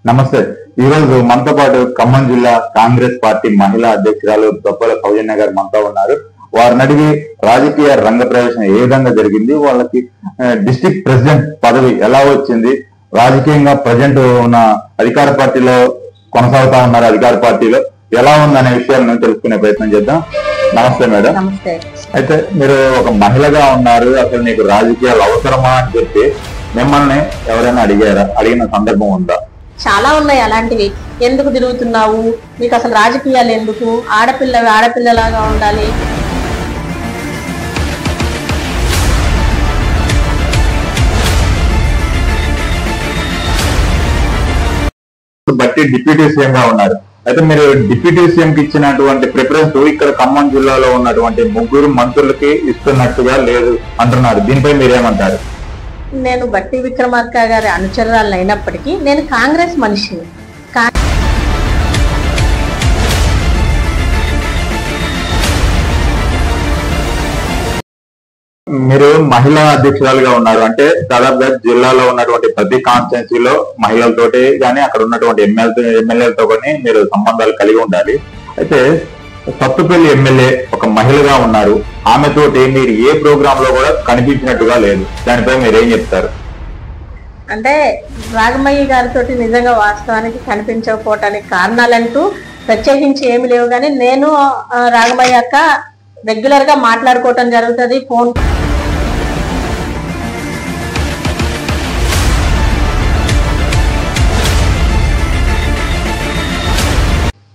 నమస్తే. ఈ రోజు మనతో పాటు ఖమ్మం జిల్లా కాంగ్రెస్ పార్టీ మహిళా అధ్యక్షురాలు దొప్పల సౌజన్య గారు మనతో ఉన్నారు. వారిని అడిగి రాజకీయ రంగ ప్రవేశం ఏ విధంగా జరిగింది, వాళ్ళకి డిస్ట్రిక్ట్ ప్రెసిడెంట్ పదవి ఎలా వచ్చింది, రాజకీయంగా ప్రజెంట్ ఉన్న అధికార పార్టీలో కొనసాగుతా ఉన్నారు, అధికార పార్టీలో ఎలా ఉందనే విషయాలను తెలుసుకునే ప్రయత్నం చేద్దాం. నమస్తే మేడం. నమస్తే. అయితే మీరు ఒక మహిళగా ఉన్నారు, అసలు నీకు రాజకీయాలు అవసరమా అని చెప్పి మిమ్మల్ని ఎవరైనా అడిగిన సందర్భం ఉందా? చాలా ఉన్నాయి అలాంటివి. ఎందుకు తిరుగుతున్నావు, నీకు అసలు రాజకీయాలు ఎందుకు, ఆడపిల్లలాగా ఉండాలి. బట్టి డిప్యూటీ సీఎం గా ఉన్నారు. అయితే మీరు డిప్యూటీ సీఎం కి ఇచ్చినటువంటి ప్రిఫరెన్స్ ఇక్కడ ఖమ్మం జిల్లాలో ఉన్నటువంటి 3 మంత్రులకి ఇస్తున్నట్టుగా లేదు అంటున్నారు. దీనిపై మీరేమంటారు? నేను బట్టి విక్రమార్క గారి అనుచరురాలు అయినప్పటికీ నేను కాంగ్రెస్ మనిషిని. మీరు మహిళా అధ్యక్షురాలుగా ఉన్నారు అంటే దాదాపుగా జిల్లాలో ఉన్నటువంటి ప్రతి కాన్స్టిట్యున్సీలో మహిళలతోటి కానీ అక్కడ ఉన్నటువంటి ఎమ్మెల్యేలతో కానీ మీరు సంబంధాలు కలిగి ఉండాలి. అయితే సత్తుపల్లి ఎమ్మెల్యే ఒక మహిళగా ఉన్నారు, ఆమెతోటి మీరు ఏ ప్రోగ్రామ్ లో కూడా కనిపించినట్టుగా లేదు. దానిపై మీరు ఏం చెప్తారు? అంటే రాగమయ్య గారితో నిజంగా వాస్తవానికి కనిపించకపోవటానికి కారణాలంటూ ప్రత్యేకించి ఏమి లేవు, కానీ నేను రాగమయ్య అక్క రెగ్యులర్ గా మాట్లాడుకోవటం జరుగుతుంది. ఫోన్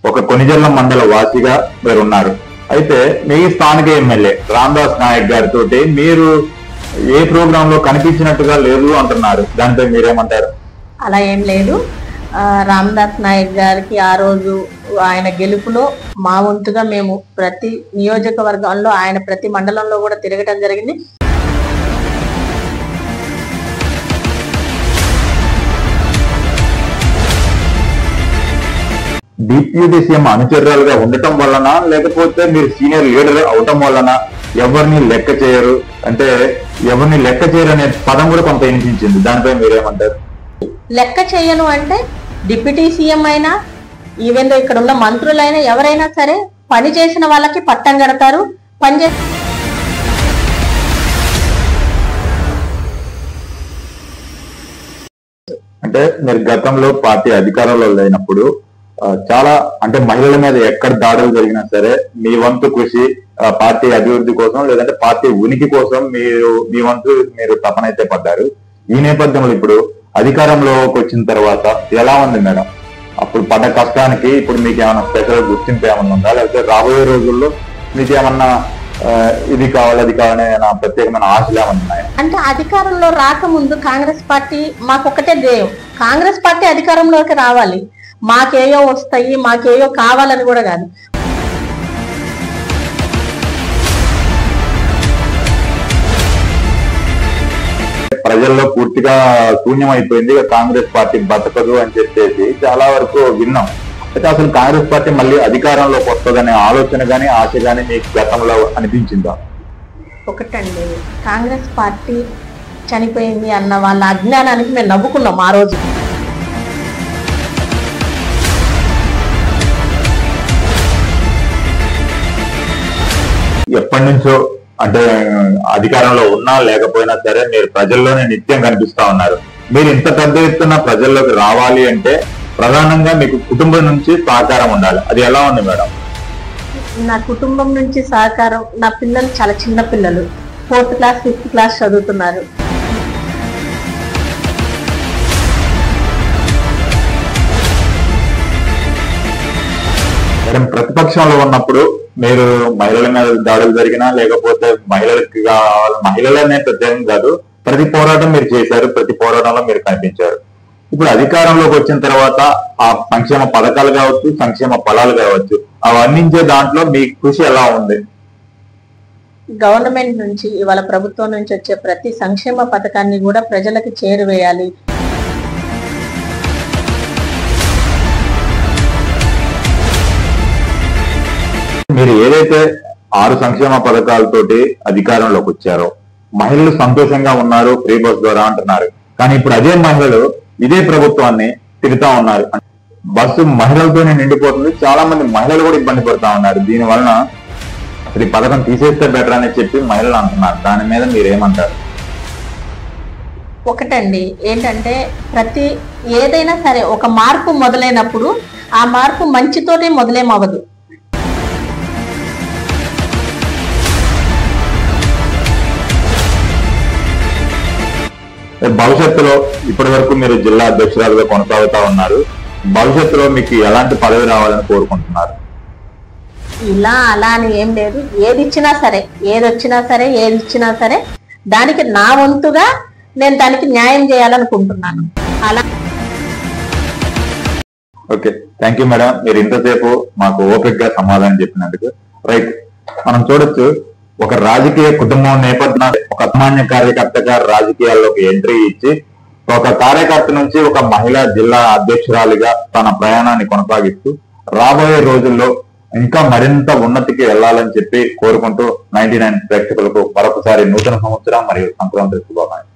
ఒక కొనిజల్ల మండల వాసిగా మీరు ఉన్నారు. అయితే మీ స్థానిక ఎమ్మెల్యే రామదాస్ నాయక్ గారితో మీరు ఏ ప్రోగ్రామ్ లో కనిపించినట్టుగా లేదు అంటున్నారు. దానిపై మీరేమంటారు? అలా ఏం లేదు. రామదాస్ నాయక్ గారికి ఆ రోజు ఆయన గెలుపులో మా వంతుగా మేము ప్రతి నియోజకవర్గంలో ఆయన ప్రతి మండలంలో కూడా తిరగటం జరిగింది. డిప్యూటీ సీఎం అనుచరులుగా ఉండటం వలన, లేకపోతే మీరు సీనియర్ లీడర్ అవటం వలన ఎవరిని లెక్క చేయరు అంటే ఎవరిని లెక్క చేయరు అనే పదం కూడా కొంత వినిపించింది. దానిపై మీరేమంటారు? లెక్క చేయను అంటే డిప్యూటీ సీఎం అయినా ఈవెన్ ఇక్కడ ఉన్న మంత్రులైనా ఎవరైనా సరే పని చేసిన వాళ్ళకి పట్టం కడతారు. అంటే మీరు గతంలో పార్టీ అధికారంలో లేనప్పుడు చాలా అంటే మహిళల మీద ఎక్కడ దాడులు జరిగినా సరే మీ వంతు కృషి పార్టీ అభివృద్ధి కోసం లేదంటే పార్టీ ఉనికి కోసం మీ వంతు మీరు తపనైతే పడ్డారు. ఈ నేపథ్యంలో ఇప్పుడు అధికారంలోకి వచ్చిన తర్వాత ఎలా ఉంది మేడం? అప్పుడు పడ్డ కష్టానికి ఇప్పుడు మీకు ఏమైనా స్పెషల్ గుర్తింపు ఏమన్నా ఉందా, లేకపోతే రాబోయే రోజుల్లో మీకు ఏమన్నా ఇది కావాలి అది కావాలనే ప్రత్యేకమైన ఆశలు ఏమన్నా ఉన్నాయా? అంటే అధికారంలో రాకముందు కాంగ్రెస్ పార్టీ మాకొక్కటే ధ్యేయం, కాంగ్రెస్ పార్టీ అధికారంలోకి రావాలి, మాకేయో వస్తాయి మాకేయో కావాలని కూడా కాదు. ప్రజల్లో పూర్తిగా శూన్యం అయిపోయింది, కాంగ్రెస్ పార్టీ బతకదు అని చెప్పేసి చాలా వరకు విన్నాం. అయితే అసలు కాంగ్రెస్ పార్టీ మళ్ళీ అధికారంలోకి వస్తుందనే ఆలోచన గానీ ఆశ గానీ మీకు గతంలో అనిపించిందా? ఒకటండి, కాంగ్రెస్ పార్టీ చనిపోయింది అన్న వాళ్ళ అజ్ఞానానికి మేము నవ్వుకున్నాం ఆ రోజు. ఎప్పటి నుంచో అంటే అధికారంలో ఉన్నా లేకపోయినా సరే మీరు ప్రజల్లోనే నిత్యం కనిపిస్తా ఉన్నారు. మీరు ఇంత పెద్ద ఎత్తున ప్రజల్లోకి రావాలి అంటే ప్రధానంగా మీకు కుటుంబం నుంచి సహకారం ఉండాలి. అది ఎలా ఉంది మేడం? నా కుటుంబం నుంచి సహకారం, నా పిల్లలు చాలా చిన్న పిల్లలు, 4th క్లాస్ 5th క్లాస్ చదువుతున్నారు. ప్రతిపక్షంలో ఉన్నప్పుడు మీరు మహిళల మీద దాడులు జరిగినా లేకపోతే మహిళలనే ప్రత్యేకం కాదు, ప్రతి పోరాటం మీరు చేశారు, ప్రతి పోరాటంలో మీరు కనిపించారు. ఇప్పుడు అధికారంలోకి వచ్చిన తర్వాత ఆ సంక్షేమ పథకాలు కావచ్చు, సంక్షేమ ఫలాలు కావచ్చు, అవి అందించే దాంట్లో మీ కృషి ఎలా ఉంది? గవర్నమెంట్ నుంచి ఇవాళ ప్రభుత్వం నుంచి వచ్చే ప్రతి సంక్షేమ పథకాన్ని కూడా ప్రజలకు చేరువేయాలి. మీరు ఏదైతే 6 సంక్షేమ పథకాలతోటి అధికారంలోకి వచ్చారో మహిళలు సంతోషంగా ఉన్నారు, ఫ్రీ బస్ ద్వారా అంటున్నారు. కానీ ఇప్పుడు అదే మహిళలు ఇదే ప్రభుత్వాన్ని తిరుగుతా ఉన్నారు. బస్సు మహిళలతోనే నిండిపోతుంది. చాలా మంది మహిళలు కూడా ఇబ్బంది పడుతా ఉన్నారు. దీని వలన అసలు ఈ పథకం తీసేస్తే బెటర్ అని చెప్పి మహిళలు అంటున్నారు. దాని మీద మీరేమంటారు? ఒకటండి, ఏంటంటే ఏదైనా సరే ఒక మార్పు మొదలైనప్పుడు ఆ మార్పు మంచితోనే మొదలేమవ్వదు. భవిష్యత్తులో ఇప్పటి వరకు మీరు జిల్లా అధ్యక్షురాలుగా కొనసాగుతా ఉన్నారు. భవిష్యత్తులో మీకు ఎలాంటి పదవి రావాలని కోరుకుంటున్నారు? ఇలా అలా అని ఏం లేదు. ఏది ఇచ్చినా సరే, ఏది ఇచ్చినా సరే దానికి నా వంతుగా నేను దానికి న్యాయం చేయాలనుకుంటున్నాను. అలా. Okay, thank you madam. మీరు ఇంతసేపు మాకు ఓపికగా సమాధానం చెప్పినందుకు. రైట్, మనం చూడొచ్చు, ఒక రాజకీయ కుటుంబం నేపథ్యం ఒక సామాన్య కార్యకర్తగా రాజకీయాల్లోకి ఎంట్రీ ఇచ్చి ఒక కార్యకర్త నుంచి ఒక మహిళా జిల్లా అధ్యక్షురాలిగా తన ప్రయాణాన్ని కొనసాగిస్తూ రాబోయే రోజుల్లో ఇంకా మరింత ఉన్నతికి వెళ్లాలని చెప్పి కోరుకుంటూ 99 ప్రేక్షకులకు మరొకసారి నూతన సంవత్సరం మరియు సంక్రాంతి శుభాకాంక్షలు.